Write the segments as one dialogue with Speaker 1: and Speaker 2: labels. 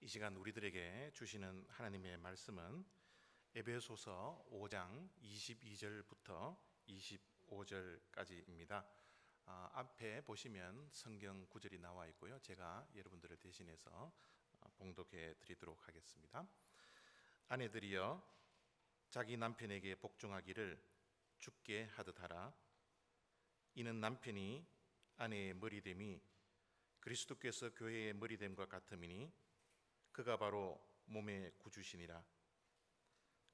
Speaker 1: 이 시간 우리들에게 주시는 하나님의 말씀은 에베소서 5장 22절부터 25절까지입니다. 앞에 보시면 성경 구절이 나와 있고요. 제가 여러분들을 대신해서 봉독해 드리도록 하겠습니다. 아내들이여 자기 남편에게 복종하기를 주께 하듯 하라. 이는 남편이 아내의 머리됨이 그리스도께서 교회의 머리됨과 같음이니 그가 바로 몸의 구주시니라.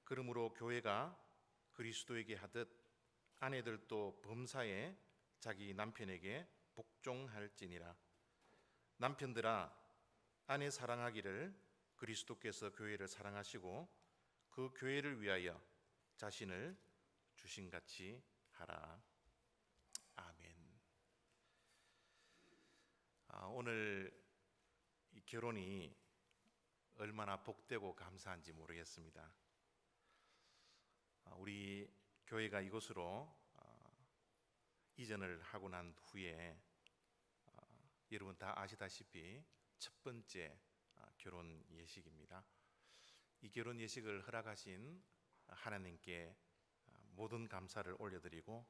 Speaker 1: 그러므로 교회가 그리스도에게 하듯 아내들도 범사에 자기 남편에게 복종할지니라. 남편들아 아내 사랑하기를 그리스도께서 교회를 사랑하시고 그 교회를 위하여 자신을 주신같이 하라. 아멘. 오늘 이 결혼이 얼마나 복되고 감사한지 모르겠습니다. 우리 교회가 이곳으로 이전을 하고 난 후에 여러분 다 아시다시피 첫 번째 결혼 예식입니다. 이 결혼 예식을 허락하신 하나님께 모든 감사를 올려드리고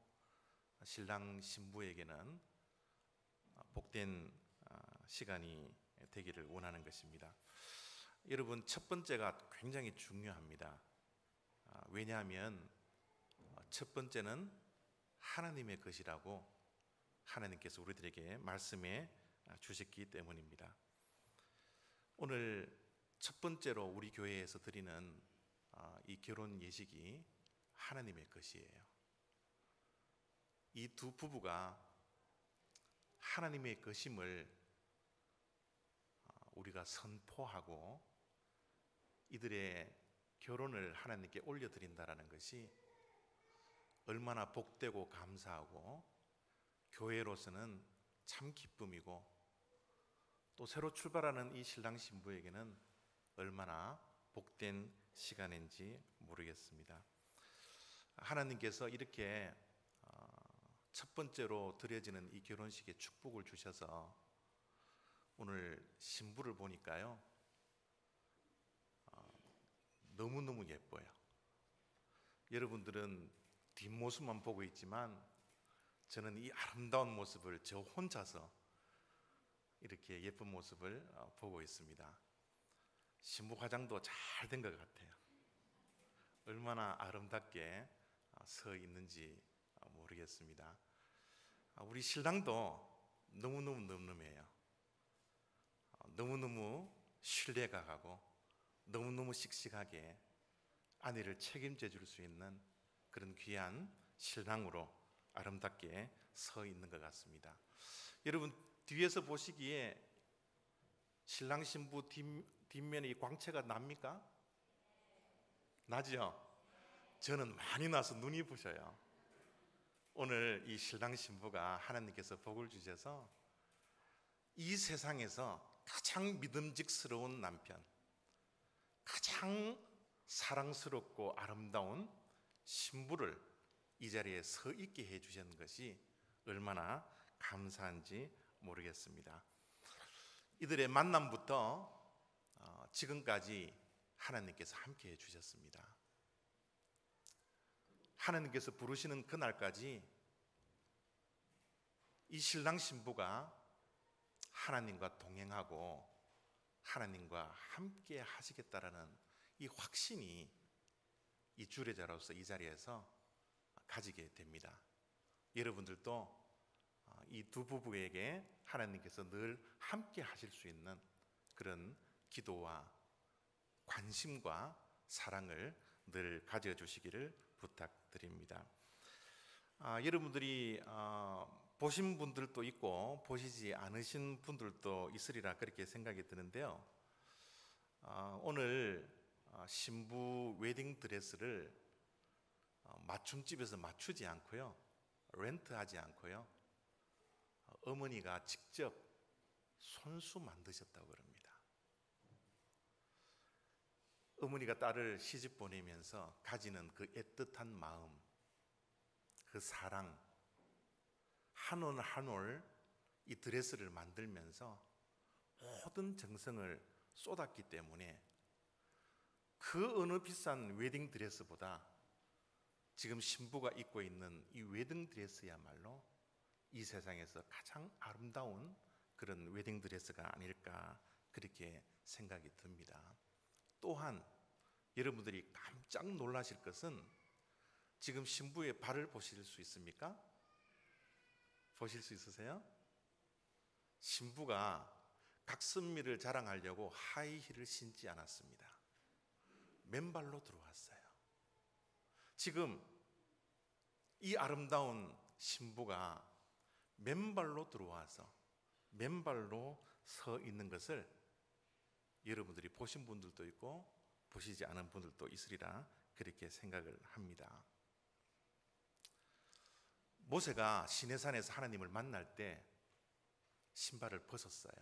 Speaker 1: 신랑 신부에게는 복된 시간이 되기를 원하는 것입니다. 여러분, 첫 번째가 굉장히 중요합니다. 왜냐하면 첫 번째는 하나님의 것이라고 하나님께서 우리들에게 말씀해 주셨기 때문입니다. 오늘 첫 번째로 우리 교회에서 드리는 이 결혼 예식이 하나님의 것이에요. 이 두 부부가 하나님의 것임을 우리가 선포하고 이들의 결혼을 하나님께 올려드린다는 것이 얼마나 복되고 감사하고 교회로서는 참 기쁨이고 또 새로 출발하는 이 신랑 신부에게는 얼마나 복된 시간인지 모르겠습니다. 하나님께서 이렇게 첫 번째로 드려지는 이 결혼식에 축복을 주셔서 오늘 신부를 보니까요, 너무너무 예뻐요. 여러분들은 뒷모습만 보고 있지만 저는 이 아름다운 모습을 저 혼자서 이렇게 예쁜 모습을 보고 있습니다. 신부 화장도 잘 된 것 같아요. 얼마나 아름답게 서 있는지 모르겠습니다. 우리 신랑도 너무너무 늠름해요. 너무너무 신뢰가 가고 너무너무 씩씩하게 아내를 책임져 줄 수 있는 그런 귀한 신랑으로 아름답게 서 있는 것 같습니다. 여러분, 뒤에서 보시기에 신랑 신부 뒷면에 이 광채가 납니까? 나죠? 저는 많이 나서 눈이 부셔요. 오늘 이 신랑 신부가 하나님께서 복을 주셔서 이 세상에서 가장 믿음직스러운 남편, 가장 사랑스럽고 아름다운 신부를 이 자리에 서 있게 해주신 것이 얼마나 감사한지 모르겠습니다. 이들의 만남부터 지금까지 하나님께서 함께 해주셨습니다. 하나님께서 부르시는 그날까지 이 신랑 신부가 하나님과 동행하고 하나님과 함께 하시겠다라는 이 확신이 이 주례자로서 이 자리에서 가지게 됩니다. 여러분들도 이 두 부부에게 하나님께서 늘 함께 하실 수 있는 그런 기도와 관심과 사랑을 늘 가져주시기를 부탁드립니다. 여러분들이 보신 분들도 있고 보시지 않으신 분들도 있으리라 그렇게 생각이 드는데요. 오늘 신부 웨딩 드레스를 맞춤집에서 맞추지 않고요, 렌트하지 않고요, 어머니가 직접 손수 만드셨다고 그럽니다. 어머니가 딸을 시집 보내면서 가지는 그 애틋한 마음, 그 사랑, 한 올 한 올 이 드레스를 만들면서 모든 정성을 쏟았기 때문에 그 어느 비싼 웨딩 드레스보다 지금 신부가 입고 있는 이 웨딩 드레스야말로 이 세상에서 가장 아름다운 그런 웨딩 드레스가 아닐까 그렇게 생각이 듭니다. 또한 여러분들이 깜짝 놀라실 것은 지금 신부의 발을 보실 수 있습니까? 보실 수 있으세요? 신부가 각선미를 자랑하려고 하이힐을 신지 않았습니다. 맨발로 들어왔어요. 지금 이 아름다운 신부가 맨발로 들어와서 맨발로 서 있는 것을 여러분들이 보신 분들도 있고 보시지 않은 분들도 있으리라 그렇게 생각을 합니다. 모세가 시내산에서 하나님을 만날 때 신발을 벗었어요.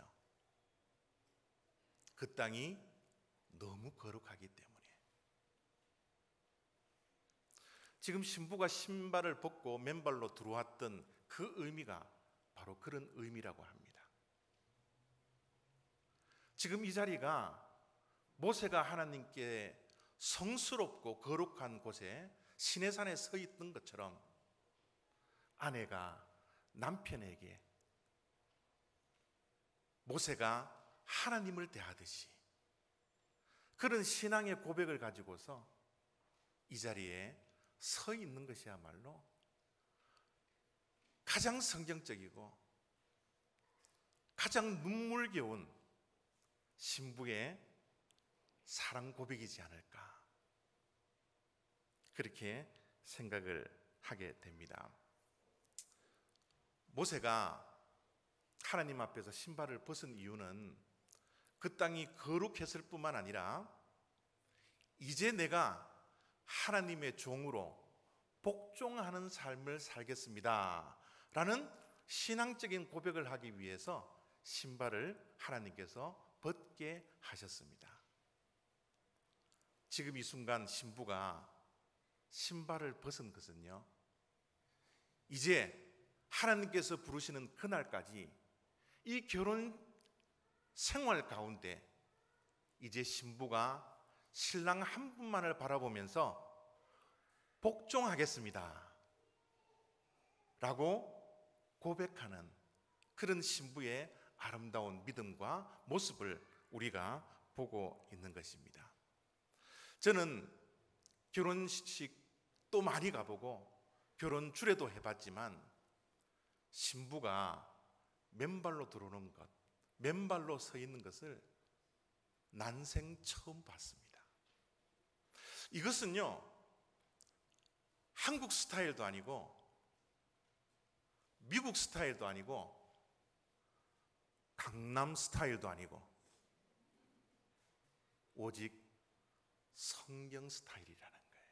Speaker 1: 그 땅이 너무 거룩하기 때문에. 지금 신부가 신발을 벗고 맨발로 들어왔던 그 의미가 바로 그런 의미라고 합니다. 지금 이 자리가 모세가 하나님께 성스럽고 거룩한 곳에 시내산에 서 있던 것처럼 아내가 남편에게 모세가 하나님을 대하듯이 그런 신앙의 고백을 가지고서 이 자리에 서 있는 것이야말로 가장 성경적이고 가장 눈물겨운 신부의 사랑 고백이지 않을까 그렇게 생각을 하게 됩니다. 모세가 하나님 앞에서 신발을 벗은 이유는 그 땅이 거룩했을 뿐만 아니라 이제 내가 하나님의 종으로 복종하는 삶을 살겠습니다 라는 신앙적인 고백을 하기 위해서 신발을 하나님께서 벗게 하셨습니다. 지금 이 순간 신부가 신발을 벗은 것은요, 이제 하나님께서 부르시는 그날까지 이 결혼 생활 가운데 이제 신부가 신랑 한 분만을 바라보면서 복종하겠습니다 라고 고백하는 그런 신부의 아름다운 믿음과 모습을 우리가 보고 있는 것입니다. 저는 결혼식도 많이 가보고 결혼 주례도 해봤지만 신부가 맨발로 들어오는 것, 맨발로 서 있는 것을 난생 처음 봤습니다. 이것은요, 한국 스타일도 아니고 미국 스타일도 아니고 강남 스타일도 아니고 오직 성경 스타일이라는 거예요.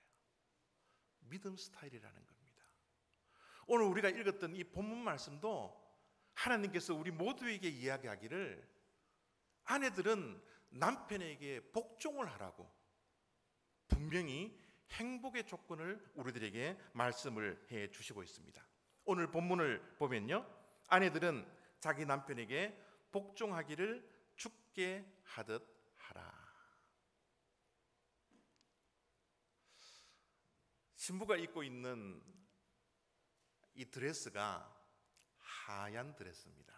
Speaker 1: 믿음 스타일이라는 겁니다. 오늘 우리가 읽었던 이 본문 말씀도 하나님께서 우리 모두에게 이야기하기를 아내들은 남편에게 복종을 하라고 분명히 행복의 조건을 우리들에게 말씀을 해 주시고 있습니다. 오늘 본문을 보면요, 아내들은 자기 남편에게 복종하기를 죽게 하듯 하라. 신부가 입고 있는 이 드레스가 하얀 드레스입니다.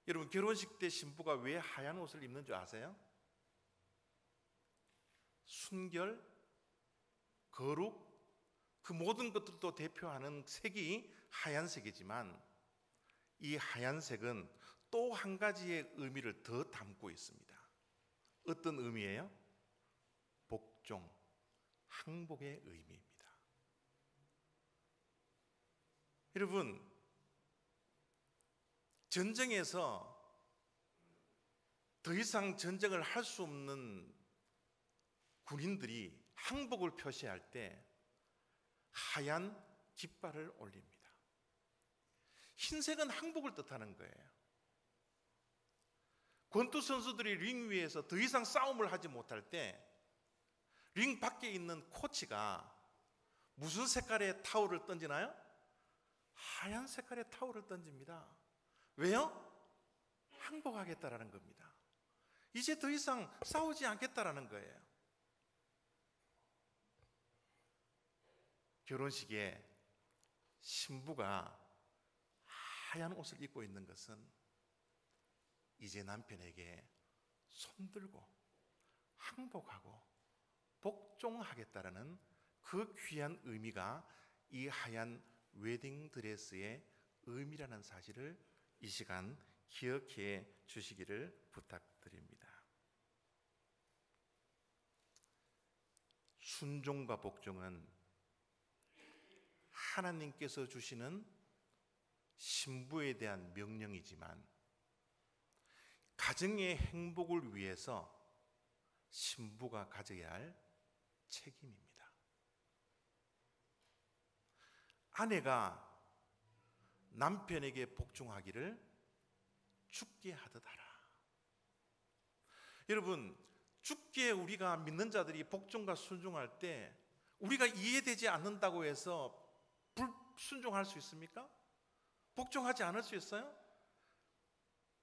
Speaker 1: 여러분, 결혼식 때 신부가 왜 하얀 옷을 입는 줄 아세요? 순결, 거룩, 그 모든 것들도 대표하는 색이 하얀색이지만 이 하얀색은 또 한 가지의 의미를 더 담고 있습니다. 어떤 의미예요? 복종, 항복의 의미입니다. 여러분, 전쟁에서 더 이상 전쟁을 할 수 없는 군인들이 항복을 표시할 때 하얀 깃발을 올립니다. 흰색은 항복을 뜻하는 거예요. 권투 선수들이 링 위에서 더 이상 싸움을 하지 못할 때 링 밖에 있는 코치가 무슨 색깔의 타올을 던지나요? 하얀 색깔의 타올을 던집니다. 왜요? 항복하겠다라는 겁니다. 이제 더 이상 싸우지 않겠다라는 거예요. 결혼식에 신부가 하얀 옷을 입고 있는 것은 이제 남편에게 손들고 항복하고 복종하겠다라는 그 귀한 의미가 이 하얀 웨딩 드레스의 의미라는 사실을 이 시간 기억해 주시기를 부탁드립니다. 순종과 복종은 하나님께서 주시는 신부에 대한 명령이지만 가정의 행복을 위해서 신부가 가져야 할 책임입니다. 아내가 남편에게 복종하기를 죽게 하듯 하라. 여러분, 죽게 우리가 믿는 자들이 복종과 순종할 때 우리가 이해되지 않는다고 해서 불순종할 수 있습니까? 복종하지 않을 수 있어요?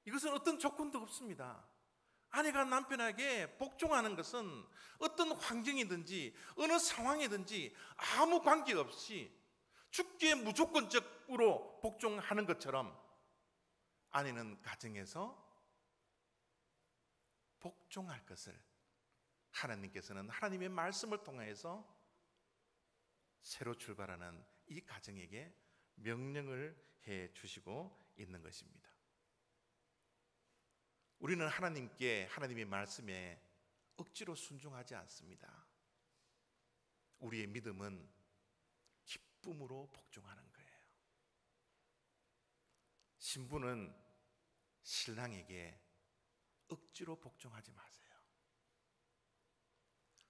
Speaker 1: 이것은 어떤 조건도 없습니다. 아내가 남편에게 복종하는 것은 어떤 환경이든지 어느 상황이든지 아무 관계없이 죽기에 무조건적으로 복종하는 것처럼 아내는 가정에서 복종할 것을 하나님께서는 하나님의 말씀을 통해서 새로 출발하는 이 가정에게 명령을 해 주시고 있는 것입니다. 우리는 하나님의 말씀에 억지로 순종하지 않습니다. 우리의 믿음은 기쁨으로 복종하는 거예요. 신부는 신랑에게 억지로 복종하지 마세요.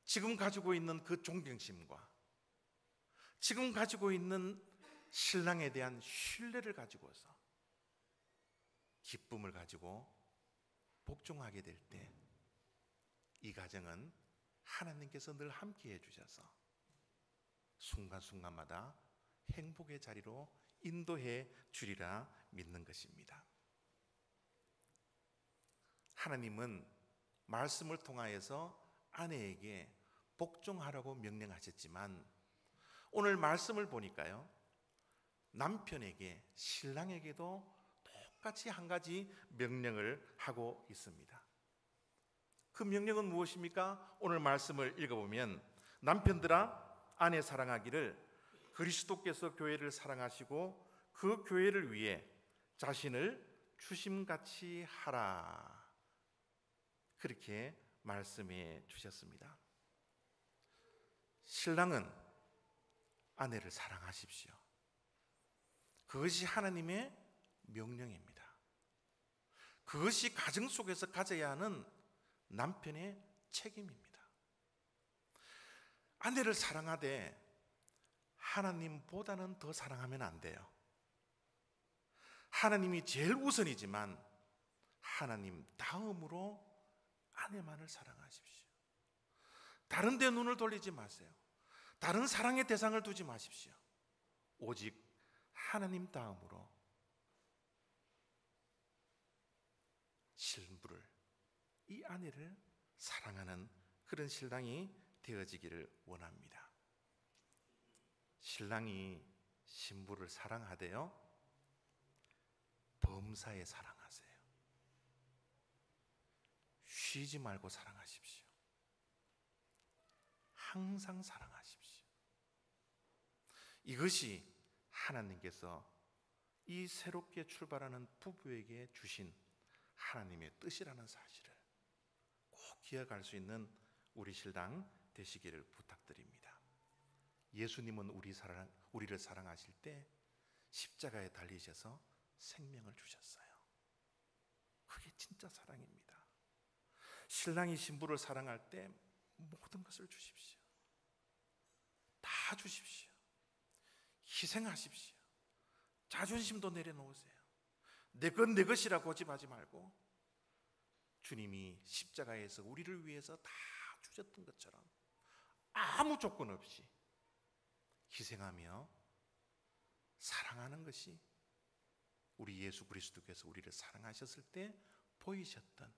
Speaker 1: 지금 가지고 있는 그 존경심과 지금 가지고 있는 신랑에 대한 신뢰를 가지고서 기쁨을 가지고 복종하게 될 때 이 가정은 하나님께서 늘 함께해 주셔서 순간순간마다 행복의 자리로 인도해 주리라 믿는 것입니다. 하나님은 말씀을 통하여서 아내에게 복종하라고 명령하셨지만 오늘 말씀을 보니까요, 남편에게, 신랑에게도 똑같이 한 가지 명령을 하고 있습니다. 그 명령은 무엇입니까? 오늘 말씀을 읽어보면 남편들아 아내 사랑하기를 그리스도께서 교회를 사랑하시고 그 교회를 위해 자신을 주심같이 하라, 그렇게 말씀해 주셨습니다. 신랑은 아내를 사랑하십시오. 그것이 하나님의 명령입니다. 그것이 가정 속에서 가져야 하는 남편의 책임입니다. 아내를 사랑하되 하나님보다는 더 사랑하면 안 돼요. 하나님이 제일 우선이지만 하나님 다음으로 아내만을 사랑하십시오. 다른 데 눈을 돌리지 마세요. 다른 사랑의 대상을 두지 마십시오. 오직 하나님 다음으로 신부를, 이 아내를 사랑하는 그런 신랑이 되어지기를 원합니다. 신랑이 신부를 사랑하되요, 범사에 사랑하세요. 쉬지 말고 사랑하십시오. 항상 사랑하십시오. 이것이 하나님께서 이 새롭게 출발하는 부부에게 주신 하나님의 뜻이라는 사실을 꼭 기억할 수 있는 우리 신랑 되시기를 부탁드립니다. 예수님은 우리를 사랑하실 때 십자가에 달리셔서 생명을 주셨어요. 그게 진짜 사랑입니다. 신랑이 신부를 사랑할 때 모든 것을 주십시오. 다 주십시오. 희생하십시오. 자존심도 내려놓으세요. 내 것 내 것이라 고집하지 말고 주님이 십자가에서 우리를 위해서 다 주셨던 것처럼 아무 조건 없이 희생하며 사랑하는 것이 우리 예수 그리스도께서 우리를 사랑하셨을 때 보이셨던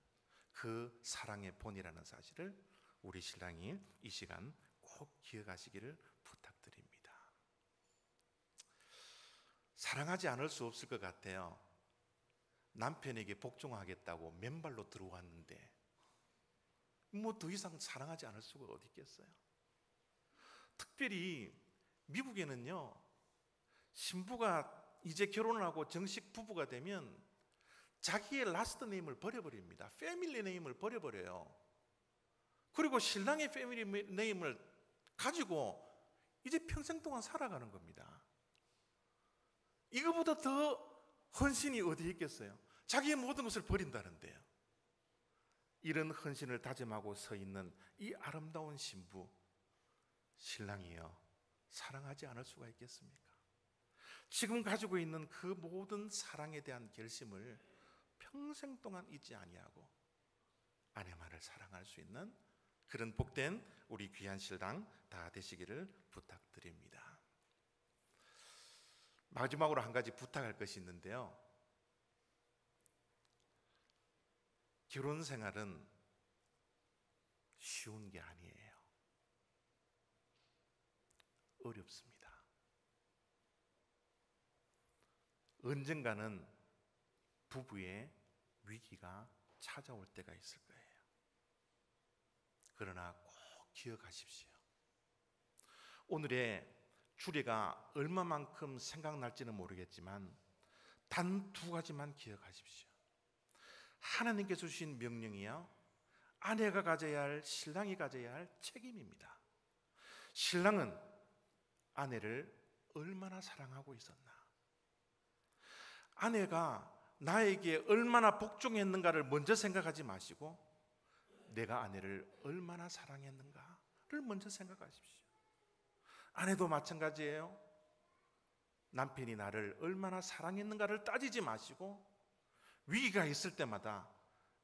Speaker 1: 그 사랑의 본이라는 사실을 우리 신랑이 이 시간 꼭 기억하시기를 부탁드립니다. 사랑하지 않을 수 없을 것 같아요. 남편에게 복종하겠다고 맨발로 들어왔는데 뭐 더 이상 사랑하지 않을 수가 어디 있겠어요? 특별히 미국에는요, 신부가 이제 결혼을 하고 정식 부부가 되면 자기의 라스트 네임을 버려버립니다. 패밀리 네임을 버려버려요. 그리고 신랑의 패밀리 네임을 가지고 이제 평생 동안 살아가는 겁니다. 이거보다 더 헌신이 어디 있겠어요? 자기의 모든 것을 버린다는데요. 이런 헌신을 다짐하고 서 있는 이 아름다운 신부, 신랑이여 사랑하지 않을 수가 있겠습니까? 지금 가지고 있는 그 모든 사랑에 대한 결심을 평생 동안 잊지 아니하고 아내만을 사랑할 수 있는 그런 복된 우리 귀한 신랑 다 되시기를 부탁드립니다. 마지막으로 한 가지 부탁할 것이 있는데요. 결혼 생활은 쉬운 게 아니에요. 어렵습니다. 언젠가는 부부의 위기가 찾아올 때가 있을 거예요. 그러나 꼭 기억하십시오. 오늘의 주례가 얼마만큼 생각날지는 모르겠지만 단 두 가지만 기억하십시오. 하나님께서 주신 명령이요, 아내가 가져야 할, 신랑이 가져야 할 책임입니다. 신랑은 아내를 얼마나 사랑하고 있었나, 아내가 나에게 얼마나 복종했는가를 먼저 생각하지 마시고 내가 아내를 얼마나 사랑했는가를 먼저 생각하십시오. 아내도 마찬가지예요. 남편이 나를 얼마나 사랑했는가를 따지지 마시고 위기가 있을 때마다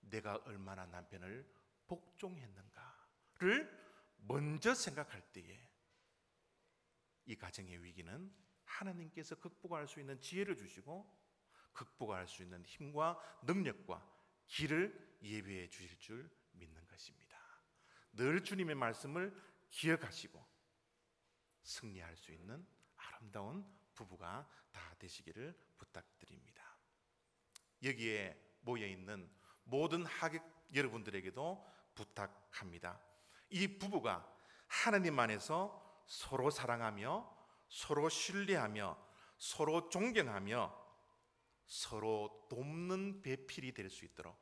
Speaker 1: 내가 얼마나 남편을 복종했는가를 먼저 생각할 때에 이 가정의 위기는 하나님께서 극복할 수 있는 지혜를 주시고 극복할 수 있는 힘과 능력과 길을 예비해 주실 줄 믿는 것입니다. 늘 주님의 말씀을 기억하시고 승리할 수 있는 아름다운 부부가 다 되시기를 부탁드립니다. 여기에 모여있는 모든 하객 여러분들에게도 부탁합니다. 이 부부가 하나님 안에서 서로 사랑하며 서로 신뢰하며 서로 존경하며 서로 돕는 배필이 될 수 있도록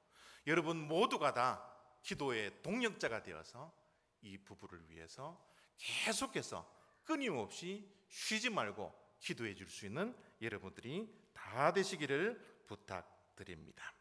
Speaker 1: 여러분 모두가 다 기도의 동력자가 되어서 이 부부를 위해서 계속해서 끊임없이 쉬지 말고 기도해 줄 수 있는 여러분들이 다 되시기를 부탁드립니다.